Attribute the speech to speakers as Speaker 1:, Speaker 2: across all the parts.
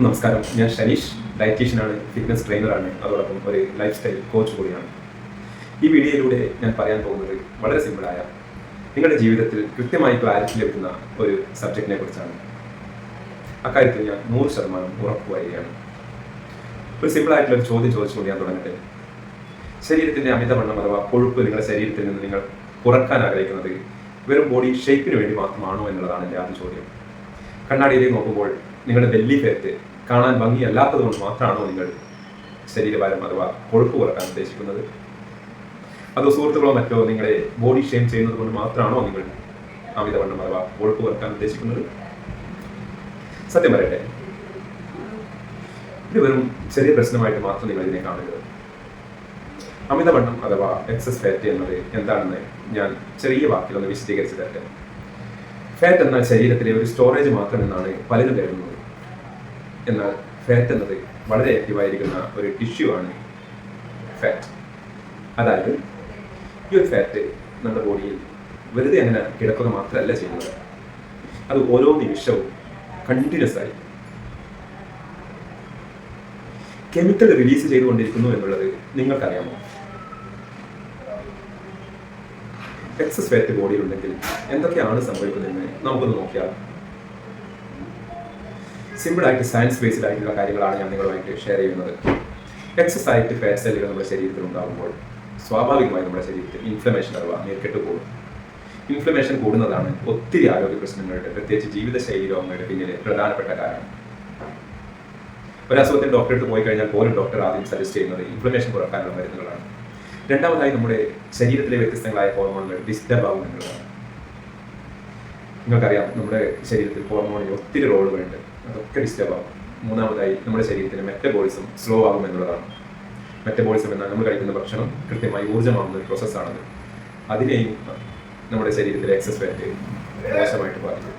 Speaker 1: നമസ്കാരം, ഞാൻ ഷനീഷ്. ഡയറ്റീഷ്യനാണ്, ഫിറ്റ്നസ് ട്രെയിനറാണ്, അതോടൊപ്പം ഒരു ലൈഫ് സ്റ്റൈൽ കോച്ച് കൂടിയാണ്. ഈ വീഡിയോയിലൂടെ ഞാൻ പറയാൻ പോകുന്നത് വളരെ സിമ്പിളായ, നിങ്ങളുടെ ജീവിതത്തിൽ കൃത്യമായി ക്ലാരിറ്റി ലഭിക്കുന്ന ഒരു സബ്ജക്റ്റിനെ കുറിച്ചാണ്. അക്കാര്യത്തിൽ ഞാൻ 100% ഉറപ്പ് പറയുകയാണ്. ഒരു സിമ്പിളായിട്ടുള്ള ഒരു ചോദ്യം ചോദിച്ചുകൊണ്ട് ഞാൻ തുടങ്ങട്ടെ. ശരീരത്തിൻ്റെ അമിതവണ്ണം അഥവാ കൊഴുപ്പ് നിങ്ങളുടെ ശരീരത്തിൽ നിന്ന് നിങ്ങൾ കുറക്കാൻ ആഗ്രഹിക്കുന്നത് വെറും ബോഡി ഷേപ്പിന് വേണ്ടി മാത്രമാണോ എന്നുള്ളതാണ് എൻ്റെ ആദ്യ ചോദ്യം. കണ്ണാടിയിലേക്ക് നോക്കുമ്പോൾ നിങ്ങളുടെ ബെല്ലി ഫാറ്റ് കാണാൻ ഭംഗിയല്ലാത്തത് കൊണ്ട് മാത്രമാണോ നിങ്ങൾ ശരീരഭാരം അഥവാ കൊഴുപ്പ് കുറക്കാൻ ഉദ്ദേശിക്കുന്നത്? അതോ സുഹൃത്തുക്കളോ മറ്റോ നിങ്ങളെ ബോഡി ഷെയിം ചെയ്യുന്നത് കൊണ്ട് മാത്രമാണോ നിങ്ങൾ അമിതവണ്ണം അഥവാ കൊഴുപ്പ് കുറക്കാൻ ഉദ്ദേശിക്കുന്നത്? സത്യം പറയട്ടെ, ഇത് വെറും ചെറിയ പ്രശ്നമായിട്ട് മാത്രം നിങ്ങൾ ഇതിനെ കാണരുത്. അമിതവണ്ണം അഥവാ എക്സസ് ഫാറ്റ് എന്നത് എന്താണെന്ന് ഞാൻ ചെറിയ വാക്കിലൊന്ന് വിശദീകരിച്ച് തരട്ടെ. ഫാറ്റ് എന്നാൽ ശരീരത്തിലെ ഒരു സ്റ്റോറേജ് മാത്രമെന്നാണ് പലരും കരുതുന്നത്. എന്നാൽ ഫാറ്റ് എന്നത് വളരെ ആക്റ്റീവായിരിക്കുന്ന ഒരു ടിഷ്യൂ ആണ് ഫാറ്റ്. അതായത് ഈ ഒരു ഫാറ്റ് നമ്മുടെ ബോഡിയിൽ വെറുതെ അങ്ങനെ കിടക്കുക മാത്രമല്ല ചെയ്യുന്നത്. അത് ഓരോ നിമിഷവും കണ്ടിന്യൂസ് ആയി കെമിക്കൽ റിലീസ് ചെയ്തുകൊണ്ടിരിക്കുന്നു എന്നുള്ളത് നിങ്ങൾക്കറിയാമോ? എക്സസ് ഫാറ്റ് ബോഡിയിലുണ്ടെങ്കിൽ എന്തൊക്കെയാണ് സംഭവിക്കുന്നതെന്ന് നമുക്കൊന്ന് നോക്കിയാൽ. സിമ്പിളായിട്ട് സയൻസ് ബേസ്ഡ് ആയിട്ടുള്ള കാര്യങ്ങളാണ് ഞാൻ നിങ്ങളുമായിട്ട് ഷെയർ ചെയ്യുന്നത്. എക്സസ് ആയിട്ട് ഫാറ്റ് സെല്ലുകൾ നമ്മുടെ ശരീരത്തിൽ ഉണ്ടാകുമ്പോൾ സ്വാഭാവികമായി നമ്മുടെ ശരീരത്തിൽ ഇൻഫ്ലമേഷൻ അഥവാ നീർക്കെട്ട് കൂടും. ഇൻഫ്ലമേഷൻ കൂടുന്നതാണ് ഒത്തിരി ആരോഗ്യ പ്രശ്നങ്ങളുടെ, പ്രത്യേകിച്ച് ജീവിതശൈലി രോഗങ്ങളുടെ പിന്നിലെ പ്രധാനപ്പെട്ട കാരണം. ഒരു അസുഖത്തിന് ഡോക്ടറെ പോയി കഴിഞ്ഞാൽ പോലും ഡോക്ടർ ആദ്യം സജസ്റ്റ് ചെയ്യുന്നത് ഇൻഫ്ലമേഷൻ കുറക്കാനുള്ള മരുന്നുകളാണ്. രണ്ടാമതായി നമ്മുടെ ശരീരത്തിലെ വ്യത്യസ്തങ്ങളായ ഹോർമോണുകൾ ഡിസ്റ്റർബ് ആകും എന്നുള്ളതാണ്. നിങ്ങൾക്കറിയാം, നമ്മുടെ ശരീരത്തിൽ ഹോർമോണിന് ഒത്തിരി റോളുകളുണ്ട്, അതൊക്കെ ഡിസ്റ്റർബ് ആകും. മൂന്നാമതായി നമ്മുടെ ശരീരത്തിന് മെറ്റബോളിസം സ്ലോ ആകും എന്നുള്ളതാണ്. മെറ്റബോളിസം എന്നാൽ നമ്മൾ കഴിക്കുന്ന ഭക്ഷണം കൃത്യമായി ഊർജ്ജമാകുന്ന ഒരു പ്രോസസ്സാണത്. അതിനെയും നമ്മുടെ ശരീരത്തിലെ എക്സസ് ഫാറ്റ് മോശമായിട്ട് ബാധിക്കും.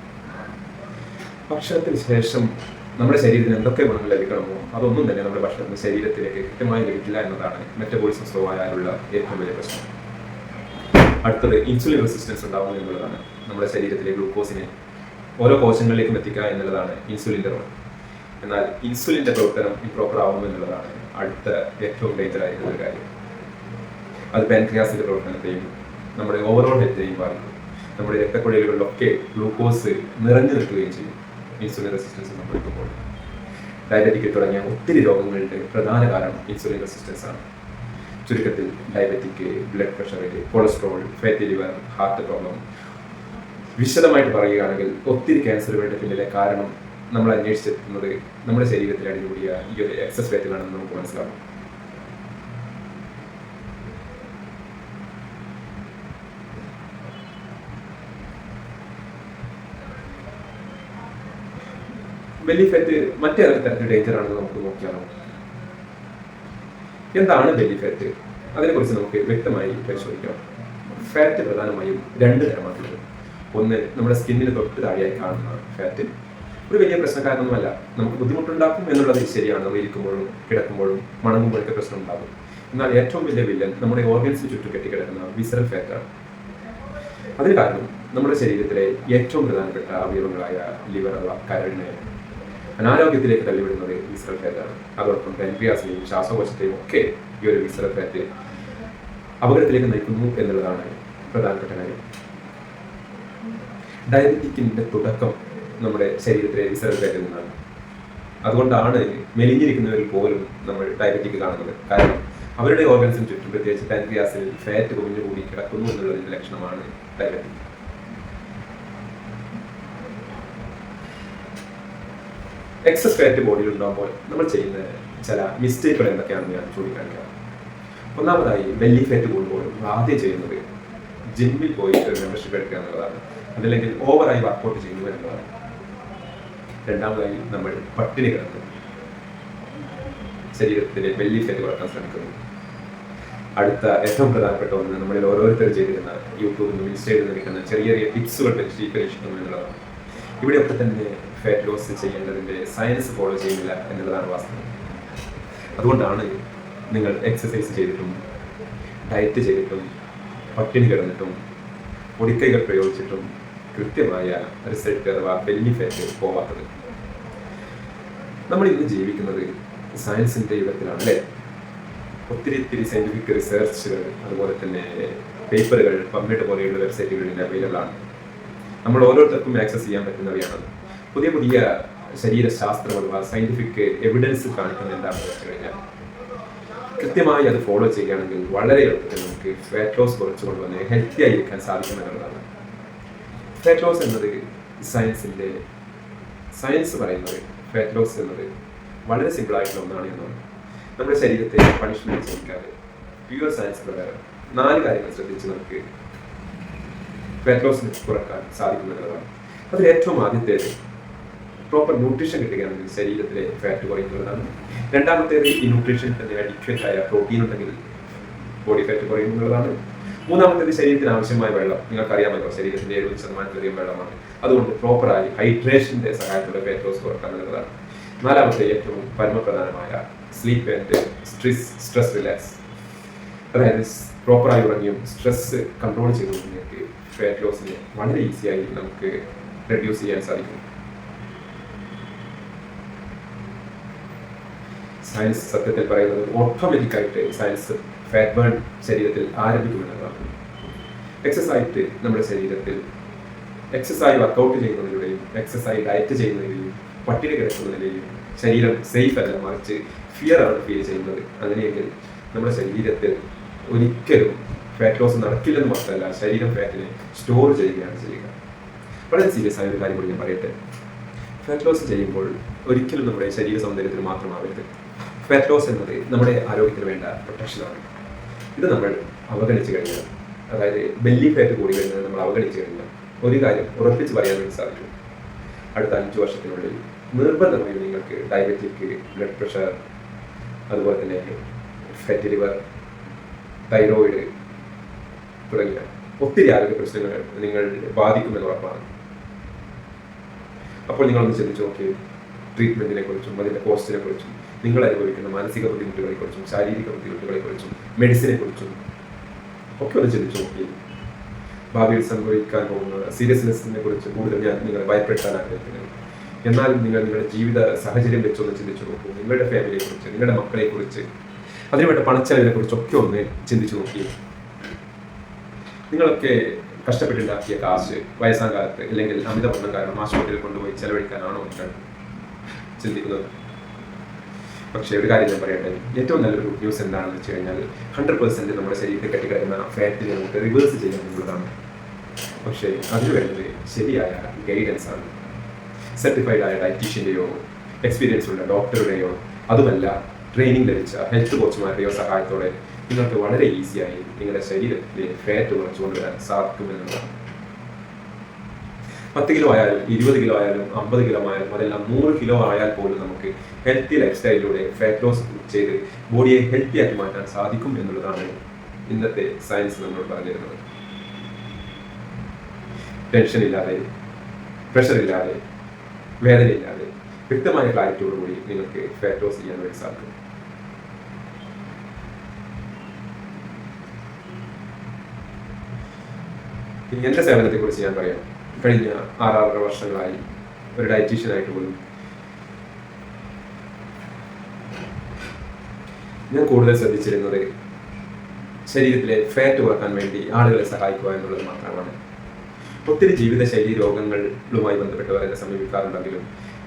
Speaker 1: ഭക്ഷണത്തിന് ശേഷം നമ്മുടെ ശരീരത്തിന് എന്തൊക്കെ ഗുണങ്ങൾ ലഭിക്കണമോ അതൊന്നും തന്നെ നമ്മുടെ ഭക്ഷണത്തിന് ശരീരത്തിലേക്ക് കൃത്യമായി ലഭിക്കില്ല എന്നതാണ് മെറ്റബോളിസം സ്ലോ ആയാലുള്ള ഏറ്റവും വലിയ പ്രശ്നം. അടുത്തത് ഇൻസുലിൻ റെസിസ്റ്റൻസ് ഉണ്ടാകുന്നു എന്നുള്ളതാണ്. നമ്മുടെ ശരീരത്തിലെ ഗ്ലൂക്കോസിനെ ഓരോ കോശങ്ങളിലേക്കും എത്തിക്കുക എന്നുള്ളതാണ് ഇൻസുലിൻ്റെ റോൾ. എന്നാൽ ഇൻസുലിൻ്റെ പ്രവർത്തനം ഇംപ്രോപ്പർ ആവുന്നു എന്നുള്ളതാണ് അടുത്ത ഏറ്റവും ഡേഞ്ചർ ആയിട്ടുള്ള ഒരു കാര്യം. അത് പാൻക്രിയാസിൻ്റെ പ്രവർത്തനത്തെയും നമ്മുടെ ഓവറോൾ ഹെൽത്തിനെയും ബാധിക്കും. നമ്മുടെ രക്തക്കുഴലുകളിലൊക്കെ ഗ്ലൂക്കോസ് നിറഞ്ഞു നിൽക്കുകയും ചെയ്യും ഇൻസുലിൻ റെസിസ്റ്റൻസ് സംഭവിക്കുമ്പോൾ. ഡയബറ്റിക് തുടങ്ങിയ ഒത്തിരി രോഗങ്ങളുടെ പ്രധാന കാരണം ഇൻസുലിൻ റെസിസ്റ്റൻസ് ആണ്. ചുരുക്കത്തിൽ diabetic, blood pressure, cholesterol, fatty liver, heart problem, വിശദമായിട്ട് പറയുകയാണെങ്കിൽ ഒത്തിരി ക്യാൻസറുകളുടെ പിന്നിലെ കാരണം നമ്മൾ അന്വേഷിച്ചെത്തുന്നത് നമ്മുടെ ശരീരത്തിൽ അടികൂടിയ ഈ ഒരു എക്സസ് ഫാറ്റിലാണെന്ന് നമുക്ക് മനസ്സിലാവും. ബെല്ലി ഫാറ്റ് മറ്റേ തരത്തിൽ ഡേഞ്ചർ ആണെന്ന് നമുക്ക് നോക്കിയാലോ. എന്താണ് ബെല്ലി ഫാറ്റ്? അതിനെക്കുറിച്ച് നമുക്ക് വ്യക്തമായി പരിശോധിക്കാം. ഫാറ്റ് പ്രധാനമായും രണ്ട് തരമാണുള്ളത്. ഒന്ന്, നമ്മുടെ സ്കിന്നിന് തൊട്ട് താഴെയായി കാണുന്ന ഫാറ്റ് ഒരു വലിയ പ്രശ്നക്കാരനൊന്നുമല്ല. നമുക്ക് ബുദ്ധിമുട്ടുണ്ടാക്കും എന്നുള്ളത് ശരിയാണ്. നമ്മൾ ഇരിക്കുമ്പോഴും കിടക്കുമ്പോഴും മണങ്ങുമ്പോഴൊക്കെ പ്രശ്നം ഉണ്ടാകും. എന്നാൽ ഏറ്റവും വലിയ വില്ലൻ നമ്മുടെ ഓർഗൻസിന് ചുറ്റും കെട്ടിക്കിടക്കുന്ന വിസറൽ ഫാറ്റാണ്. അതിന് കാരണം നമ്മുടെ ശരീരത്തിലെ ഏറ്റവും പ്രധാനപ്പെട്ട അവയവങ്ങളായ ലിവർ അഥവാ കരളിനെ അനാരോഗ്യത്തിലേക്ക് തള്ളിവിടുന്നത് വിസറൽ ഫാറ്റാണ്. അതോടൊപ്പം പാൻക്രിയാസിനെയും ശ്വാസകോശത്തെയും ഒക്കെ ഈ ഒരു വിസറൽ ഫാറ്റ് അപകടത്തിലേക്ക് നയിക്കുന്നു എന്നുള്ളതാണ് പ്രധാനപ്പെട്ട കാര്യം. ഡയബറ്റിക്കിന്റെ തുടക്കം നമ്മുടെ ശരീരത്തിലെ വിസറൽ ഫാറ്റിൽ നിന്നാണ്. അതുകൊണ്ടാണ് മെലിഞ്ഞിരിക്കുന്നവരിൽ പോലും നമ്മൾ ഡയബറ്റിക് കാണുന്നത്. കാരണം അവരുടെ ഓർഗൻസിന് ചുറ്റും, പ്രത്യേകിച്ച് പാൻക്രിയാസിൽ ഫാറ്റ് കുമിഞ്ഞുകൂടി കിടക്കുന്നു എന്നുള്ളതിന്റെ ലക്ഷണമാണ് ഡയബറ്റിക്. എക്സസ് ഫാറ്റ് ബോഡിയിൽ ഉണ്ടാകുമ്പോൾ നമ്മൾ ചെയ്യുന്ന ചില മിസ്റ്റേക്കുകൾ എന്തൊക്കെയാണെന്ന് ഞാൻ ചൂണ്ടിക്കാണിക്കാം. ഒന്നാമതായി, ബെല്ലി ഫാറ്റ് കൂടുമ്പോൾ ആദ്യം ചെയ്യുന്നത് ജിമ്മിൽ പോയി ഒരു മെമ്പർഷിപ്പ് എടുക്കുക എന്നുള്ളതാണ്. അതല്ലെങ്കിൽ ഓവറായി വർക്കൗട്ട് ചെയ്യുന്നു എന്നതാണ്. രണ്ടാമതായി, നമ്മൾ പട്ടിണി കിടന്നു ശരീരത്തിലെ ബെല്ലി ഫാറ്റ് കുറക്കാൻ ശ്രമിക്കുന്നു. അടുത്ത ഏറ്റവും പ്രധാനപ്പെട്ട ഒന്ന്, നമ്മളിൽ ഓരോരുത്തർ ചെയ്തിരുന്ന യൂട്യൂബിൽ നിന്നും ഇൻസ്റ്റയിൽ നിന്ന് ലഭിക്കുന്ന ചെറിയ ചെറിയ ടിപ്സുകൾ പരീക്ഷിക്കുന്നു എന്നുള്ളതാണ്. ഇവിടെയൊക്കെ തന്നെ ഫാറ്റ് ലോസ് ചെയ്യേണ്ടതിൻ്റെ സയൻസ് ഫോളോ ചെയ്യുന്നില്ല എന്നുള്ളതാണ് വാസ്തവം. അതുകൊണ്ടാണ് നിങ്ങൾ എക്സസൈസ് ചെയ്തിട്ടും ഡയറ്റ് ചെയ്തിട്ടും പട്ടിണി കിടന്നിട്ടും പൊടിക്കൈകൾ പ്രയോഗിച്ചിട്ടും കൃത്യമായ റിസൾട്ട് അഥവാ ബെല്ലി ഫാറ്റ് പോവാത്തത്. നമ്മൾ ഇന്ന് ജീവിക്കുന്നത് സയൻസിന്റെ യുഗത്തിലാണ് അല്ലേ? ഒത്തിരി സയന്റിഫിക് റിസർച്ചുകൾ, അതുപോലെ തന്നെ പേപ്പറുകൾ പബ്മെഡ് പോലെയുള്ള വെബ്സൈറ്റുകളിൽ അവൈലബിൾ ആണ്. നമ്മൾ ഓരോരുത്തർക്കും ആക്സസ് ചെയ്യാൻ പറ്റുന്നവയാണ്. പുതിയ ശരീരശാസ്ത്രം അഥവാ സയന്റിഫിക് എവിഡൻസ് കാണിക്കുന്ന എന്താണെന്ന് വെച്ച് കഴിഞ്ഞാൽ, കൃത്യമായി അത് ഫോളോ ചെയ്യുകയാണെങ്കിൽ വളരെ എളുപ്പത്തിൽ നമുക്ക് ഫാറ്റ് ലോസ് കുറച്ച് കൊണ്ടുവന്ന് ഹെൽത്തി ആയിരിക്കാൻ സാധിക്കുമെന്നുള്ളതാണ്. ഫാറ്റ് ലോസ് എന്നത് സയൻസ് പറയുന്നത് ഫാറ്റ് ലോസ് എന്നത് വളരെ സിമ്പിൾ ആയിട്ടുള്ള ഒന്നാണ് എന്നാണ്. നമ്മുടെ ശരീരത്തെ പണിഷ്മെന്റ് ചെയ്യിക്കാതെ പ്യുവർ സയൻസ് പ്രകാരം 4 കാര്യങ്ങൾ ശ്രദ്ധിച്ച് നമുക്ക് ഫാറ്റ് ലോസ് കുറക്കാൻ സാധിക്കുമെന്നുള്ളതാണ്. അതിൽ ഏറ്റവും ആദ്യത്തേത് പ്രോപ്പർ ന്യൂട്രീഷൻ കിട്ടുകയാണെങ്കിൽ ശരീരത്തിലെ ഫാറ്റ് കുറയുന്നതാണ്. രണ്ടാമത്തേത് ഈ ന്യൂട്രീഷൻ തന്നെ അഡിക്വേറ്റ് ആയ പ്രോട്ടീൻ ഉണ്ടെങ്കിൽ ബോഡി ഫാറ്റ് കുറയുന്നതാണ്. മൂന്നാമത്തേത് ശരീരത്തിന് ആവശ്യമായ വെള്ളം. നിങ്ങൾക്കറിയാമല്ലോ, ശരീരത്തിന്റെ 70% വെള്ളമാണ്. അതുകൊണ്ട് പ്രോപ്പറായി ഹൈഡ്രേഷന്റെ സഹായത്തോടെ ഫാറ്റ് ലോസ് കുറക്കാൻ എന്നുള്ളതാണ്. നാലാമത്തെ ഏറ്റവും പരമപ്രധാനമായ സ്ലീപ്പ് ആൻഡ് സ്ട്രെസ് റിലാക്സ്. അതായത് പ്രോപ്പറായി ഉറങ്ങിയും സ്ട്രെസ് കൺട്രോൾ ചെയ്തുകൊണ്ട് ഫാറ്റ് ലോസിനെ വളരെ ഈസിയായി നമുക്ക് റെഡ്യൂസ് ചെയ്യാൻ സാധിക്കും. സയൻസ് സത്യത്തിൽ പറയുന്നത് ഓട്ടോമാറ്റിക്കായിട്ട് സയൻസ് ഫാറ്റ് ബേൺ ശരീരത്തിൽ ആരംഭിക്കുമെന്നതാണ്. എക്സസൈസ് നമ്മുടെ ശരീരത്തിൽ എക്സസൈസ് വർക്കൗട്ട് ചെയ്യുന്നതിലൂടെയും എക്സസൈസ് ഡയറ്റ് ചെയ്യുന്നതിലൂടെയും പട്ടിണി കിടക്കുന്നതിലെയും ശരീരം സേഫ് അല്ല, മറിച്ച് ഫിയർ ആണ് ഫീൽ ചെയ്യുന്നത്. അങ്ങനെയെങ്കിൽ നമ്മുടെ ശരീരത്തിൽ ഒരിക്കലും ഫാറ്റ് ലോസ് നടക്കില്ലെന്ന് മാത്രമല്ല, ശരീരം ഫാറ്റിനെ സ്റ്റോർ ചെയ്യുകയാണ് ചെയ്യുക. വളരെ സീരിയസ് ആയ ഒരു കാര്യം കൂടി ഞാൻ പറയട്ടെ. ഫാറ്റ് ലോസ് ചെയ്യുമ്പോൾ ഒരിക്കലും നമ്മുടെ ശരീര സൗന്ദര്യത്തിന് മാത്രമാവരുത്. ഫാറ്റ് ലോസ് എന്നത് നമ്മുടെ ആരോഗ്യത്തിന് വേണ്ട പ്രൊട്ടക്ഷനാണ്. ഇത് നമ്മൾ അവഗണിച്ചു കഴിഞ്ഞാൽ, അതായത് ബെല്ലി ഫാറ്റ് കൂടി കഴിഞ്ഞാൽ നമ്മൾ അവഗണിച്ചു കഴിഞ്ഞാൽ, ഒരു കാര്യം ഉറപ്പിച്ച് പറയാൻ വേണ്ടി സാധിക്കും. അടുത്ത 5 വർഷത്തിനുള്ളിൽ നിർബന്ധമായും നിങ്ങൾക്ക് ഡയബറ്റിക്, ബ്ലഡ് പ്രഷർ, അതുപോലെ തന്നെ ഫാറ്റി ലിവർ, തൈറോയിഡ് തുടങ്ങിയ ഒത്തിരി ആരോഗ്യ പ്രശ്നങ്ങൾ നിങ്ങൾ ബാധിക്കുമെന്ന് ഉറപ്പാണ്. അപ്പോൾ നിങ്ങളൊന്ന് ചിന്തിച്ചു നോക്കി, ട്രീറ്റ്മെന്റിനെ കുറിച്ചും അതിന്റെ കോസ്റ്റിനെ കുറിച്ചും, നിങ്ങൾ അനുഭവിക്കുന്ന മാനസിക ബുദ്ധിമുട്ടുകളെ കുറിച്ചും ശാരീരിക ബുദ്ധിമുട്ടുകളെ കുറിച്ചും മെഡിസിനെ കുറിച്ചും ഒക്കെ ഒന്ന് ചിന്തിച്ചു നോക്കി. ഭാവിയിൽ സംഭവിക്കാൻ പോകുന്ന സീരിയസ്നെസ്സിനെ കുറിച്ച് കൂടുതൽ ഞാൻ നിങ്ങളെ ഭയപ്പെടുത്താൻ ആഗ്രഹിക്കുന്നത്. എന്നാൽ നിങ്ങളുടെ ജീവിത സാഹചര്യം വെച്ചൊന്ന് ചിന്തിച്ചു നോക്കൂ. നിങ്ങളുടെ ഫാമിലിയെ കുറിച്ച്, നിങ്ങളുടെ മക്കളെ കുറിച്ച്, അതിനുവേണ്ട പണച്ചെലവിനെ കുറിച്ചൊക്കെ ഒന്ന് ചിന്തിച്ചു നോക്കി. നിങ്ങളൊക്കെ കഷ്ടപ്പെട്ടുണ്ടാക്കിയ കാശ് വയസ്സാം കാലത്ത് അല്ലെങ്കിൽ അമിതവണ്ണം കാരണം ആശുപത്രിയിൽ കൊണ്ടുപോയി ചെലവഴിക്കാനാണോ നിങ്ങൾ ചിന്തിക്കുന്നത്? പക്ഷേ ഒരു കാര്യം ഞാൻ പറയട്ടെ, ഏറ്റവും നല്ലൊരു ന്യൂസ് എന്താണെന്ന് വെച്ച് കഴിഞ്ഞാൽ 100% നമ്മുടെ ശരീരത്തിൽ കെട്ടിക്കിടക്കുന്ന ഫാറ്റിനെ നമുക്ക് റിവേഴ്സ് ചെയ്യാൻ എന്നുള്ളതാണ്. പക്ഷേ അതിന് വേണ്ടത് ശരിയായ ഗൈഡൻസ് ആണ്. സർട്ടിഫൈഡ് ആയ ഡയറ്റീഷ്യൻ്റെയോ എക്സ്പീരിയൻസ് ഉള്ള ഡോക്ടറുടെയോ അതുമല്ല ട്രെയിനിങ് ലഭിച്ച ഹെൽത്ത് കോച്ചുമാരുടെയോ സഹായത്തോടെ നിങ്ങൾക്ക് വളരെ ഈസിയായി നിങ്ങളുടെ ശരീരത്തിലെ ഫാറ്റ് കുറച്ചു കൊണ്ടുവരാൻ സാധിക്കുമെന്നുള്ളതാണ്. 10 കിലോ ആയാലും 20 കിലോ ആയാലും 50 കിലോ ആയാലും അതെല്ലാം 100 കിലോ ആയാൽ പോലും നമുക്ക് ഹെൽത്തി ലൈഫ് സ്റ്റൈലിലൂടെ ഫാറ്റ് ലോസ് ചെയ്ത് ബോഡിയെ ഹെൽത്തി ആക്കി മാറ്റാൻ സാധിക്കും എന്നുള്ളതാണ് ഇന്നത്തെ സയൻസ് നമ്മളോട് പറഞ്ഞിരുന്നത്. ടെൻഷൻ ഇല്ലാതെ, പ്രഷർ ഇല്ലാതെ, വേദനയില്ലാതെ വ്യക്തമായ ക്ലാരിറ്റിയോടുകൂടി നിങ്ങൾക്ക് ഫാറ്റ് ലോസ് ചെയ്യാൻ വേണ്ടി സാധിക്കും. എന്റെ സേവനത്തെ കുറിച്ച് ഞാൻ പറയാം. കഴിഞ്ഞ 6-6.5 വർഷങ്ങളായി ഒരു ഡയറ്റീഷ്യനായിട്ട് പോലും ഞാൻ കൂടുതൽ ശ്രദ്ധിച്ചിരുന്നത് ശരീരത്തിലെ ഫാറ്റ് കുറക്കാൻ വേണ്ടി ആളുകളെ സഹായിക്കുക എന്നുള്ളത് മാത്രമാണ്. ഒത്തിരി ജീവിതശൈലി രോഗങ്ങളുമായി ബന്ധപ്പെട്ടവർ എന്നെ സമീപിക്കാറുണ്ടെങ്കിലും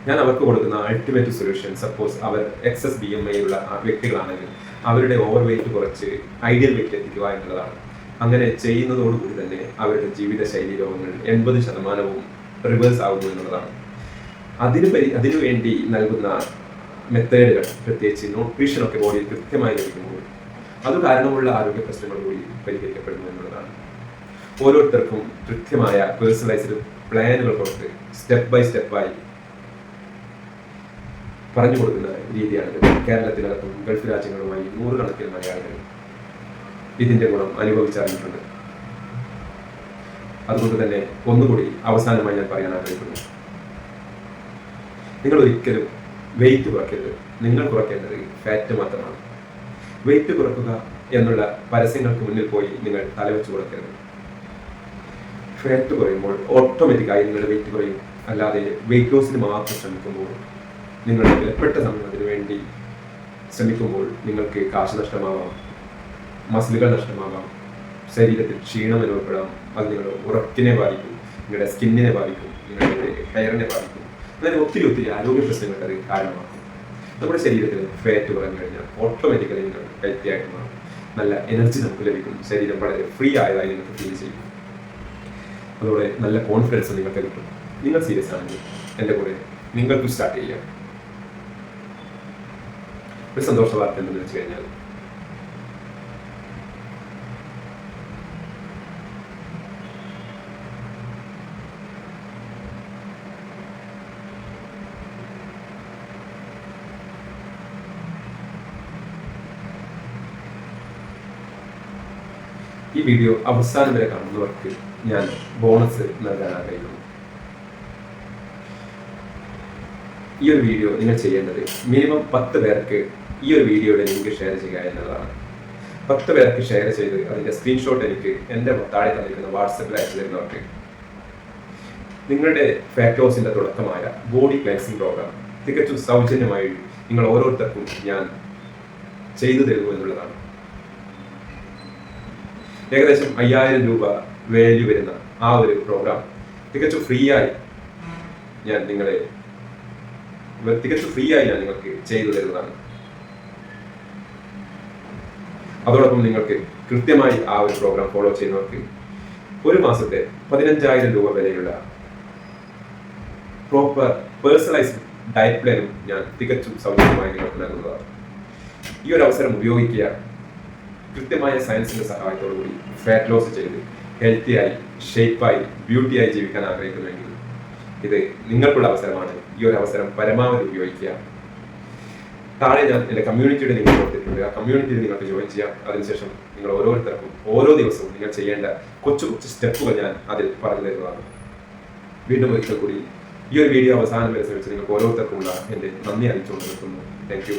Speaker 1: ഞാൻ അവർക്ക് കൊടുക്കുന്ന അൾട്ടിമേറ്റ് സൊല്യൂഷൻ, സപ്പോസ് അവർ എക്സസ് BMI ഉള്ള വ്യക്തികളാണെങ്കിൽ അവരുടെ ഓവർ വെയിറ്റ് കുറച്ച് ഐഡിയൽ വെയിറ്റ് എത്തിക്കുക എന്നുള്ളതാണ്. അങ്ങനെ ചെയ്യുന്നതോടുകൂടി തന്നെ അവരുടെ ജീവിതശൈലി രോഗങ്ങൾ 80% റിവേഴ്സ് ആകുന്നു എന്നുള്ളതാണ്. അതിനുവേണ്ടി നൽകുന്ന മെത്തേഡുകൾ, പ്രത്യേകിച്ച് ന്യൂട്രീഷനൊക്കെ ബോഡിയിൽ കൃത്യമായി ലഭിക്കുമ്പോൾ അത് കാരണമുള്ള ആരോഗ്യ പ്രശ്നങ്ങൾ കൂടി പരിഹരിക്കപ്പെടുന്നു എന്നുള്ളതാണ്. ഓരോരുത്തർക്കും കൃത്യമായ പേഴ്സണലൈസ്ഡ് പ്ലാനുകൾ കൊടുത്ത് സ്റ്റെപ്പ് ബൈ സ്റ്റെപ്പായി പറഞ്ഞു കൊടുക്കുന്ന രീതിയാണിത്. കേരളത്തിനകത്തും ഗൾഫ് രാജ്യങ്ങളുമായി 100 കണക്കിന് മലയാളികൾ ഇതിന്റെ ഗുണം അനുഭവിച്ചറിഞ്ഞിട്ടുണ്ട്. അതുകൊണ്ട് തന്നെ ഒന്നുകൂടി അവസാനമായി ഞാൻ പറയാൻ ആഗ്രഹിക്കുന്നു, നിങ്ങൾ ഒരിക്കലും വെയിറ്റ് കുറയ്ക്കരുത്. നിങ്ങൾ കുറയ്ക്കേണ്ടത് ഫാറ്റ് മാത്രമാണ്. വെയിറ്റ് കുറയ്ക്കുക എന്നുള്ള പരസ്യങ്ങൾക്ക് മുന്നിൽ പോയി നിങ്ങൾ തലവെച്ച് കൊടുക്കരുത്. ഫാറ്റ് കുറയുമ്പോൾ ഓട്ടോമാറ്റിക്കായി നിങ്ങളുടെ വെയിറ്റ് കുറയും. അല്ലാതെ വെയിറ്റ് ലോസിന് മാത്രം ശ്രമിക്കുമ്പോൾ നിങ്ങളുടെ വിലപ്പെട്ട സമയം അതിനു വേണ്ടി ശ്രമിക്കുമ്പോൾ നിങ്ങൾക്ക് കാശ് നഷ്ടമാവാം, മസിലുകൾ നഷ്ടമാകാം, ശരീരത്തിൽ ക്ഷീണം അനുഭവപ്പെടാം. അത് നിങ്ങളുടെ ഉറക്കിനെ ബാധിക്കും, നിങ്ങളുടെ സ്കിന്നിനെ ബാധിക്കും, നിങ്ങളുടെ ഹെയറിനെ ബാധിക്കും. അങ്ങനെ ഒത്തിരി ആരോഗ്യ പ്രശ്നങ്ങൾക്ക് അത് കാരണമാക്കും. നമ്മുടെ ശരീരത്തിൽ ഫാറ്റ് കുറഞ്ഞു കഴിഞ്ഞാൽ ഓട്ടോമാറ്റിക്കലി നിങ്ങൾ ഹെൽത്തി ആയിട്ട് മാറും. നല്ല എനർജി നമുക്ക് ലഭിക്കും. ശരീരം വളരെ ഫ്രീ ആയതായി നിങ്ങൾക്ക് ഫീൽ ചെയ്യും. അതോടെ നല്ല കോൺഫിഡൻസ് നിങ്ങൾക്ക് കിട്ടും. നിങ്ങൾ സീരിയസ് ആണെങ്കിൽ എൻ്റെ കൂടെ നിങ്ങൾക്ക് സ്റ്റാർട്ട് ചെയ്യാം. ഒരു സന്തോഷ വാർത്ത എന്തെന്ന് വെച്ച് കഴിഞ്ഞാൽ ഈ വീഡിയോ അവസാനം വരെ കാണുന്നവർക്ക് ഞാൻ ബോണസ് നൽകാൻ ആഗ്രഹിക്കുന്നു. ഈ ഒരു വീഡിയോ നിങ്ങൾ ചെയ്യേണ്ടത് മിനിമം 10 പേർക്ക് ഈ ഒരു വീഡിയോയുടെ ലിങ്ക് ഷെയർ ചെയ്യുക എന്നതാണ്. 10 പേർക്ക് ഷെയർ ചെയ്ത് അതിൻ്റെ സ്ക്രീൻഷോട്ട് എനിക്ക് എൻ്റെ താഴെ തന്നിരിക്കുന്ന വാട്സപ്പിൽ അയച്ചു തരുന്നവർക്ക് നിങ്ങളുടെ ഫാറ്റ് ലോസിൻ്റെ തുടക്കമായ ബോഡി ക്ലെൻസിംഗ് പ്രോഗ്രാം തികച്ചും സൗജന്യമായി നിങ്ങൾ ഓരോരുത്തർക്കും ഞാൻ ചെയ്തു തരുന്നു എന്നുള്ളതാണ്. ഏകദേശം 5000 രൂപ വാല്യൂ വരുന്ന ആ ഒരു പ്രോഗ്രാം തികച്ചും ഫ്രീ ആയി ഞാൻ നിങ്ങൾക്ക് ചെയ്തു തരുന്നതാണ്. അതോടൊപ്പം നിങ്ങൾക്ക് കൃത്യമായി ആ ഒരു പ്രോഗ്രാം ഫോളോ ചെയ്യുന്നവർക്ക് ഒരു മാസത്തെ 15000 രൂപ വിലയുള്ള പ്രോപ്പർ പേഴ്സണലൈസ്ഡ് ഡയറ്റ് പ്ലാനും ഞാൻ തികച്ചും സൗജന്യമായി നിങ്ങൾക്ക് നൽകുന്നതാണ്. ഈ ഒരു അവസരം ഉപയോഗിക്കുക. കൃത്യമായ സയൻസിന്റെ സഹായത്തോടു കൂടി ഫാറ്റ് ലോസ് ചെയ്ത് ഹെൽത്തിയായി, ഷേപ്പായി, ബ്യൂട്ടിയായി ജീവിക്കാൻ ആഗ്രഹിക്കുന്നുവെങ്കിൽ ഇത് നിങ്ങൾക്കുള്ള അവസരമാണ്. ഈ ഒരു അവസരം പരമാവധി ഉപയോഗിക്കുക. താഴെ ഞാൻ എൻ്റെ കമ്മ്യൂണിറ്റിയുടെ ലിങ്ക് കൊടുത്തിട്ടുണ്ട്. ആ കമ്മ്യൂണിറ്റിയിൽ നിങ്ങൾക്ക് ജോയിൻ ചെയ്യാം. അതിനുശേഷം നിങ്ങൾ ഓരോരുത്തർക്കും ഓരോ ദിവസവും നിങ്ങൾ ചെയ്യേണ്ട കൊച്ചു സ്റ്റെപ്പുകൾ ഞാൻ അതിൽ പറഞ്ഞു തരുന്നതാണ്. വീണ്ടും ഒരിക്കൽ കൂടി ഈ ഒരു വീഡിയോ അവസാനം വരെ ശ്രമിച്ച് നിങ്ങൾക്ക് ഓരോരുത്തർക്കുമുള്ള എൻ്റെ നന്ദി അറിയിച്ചുകൊണ്ട് നിൽക്കുന്നു. Thank you.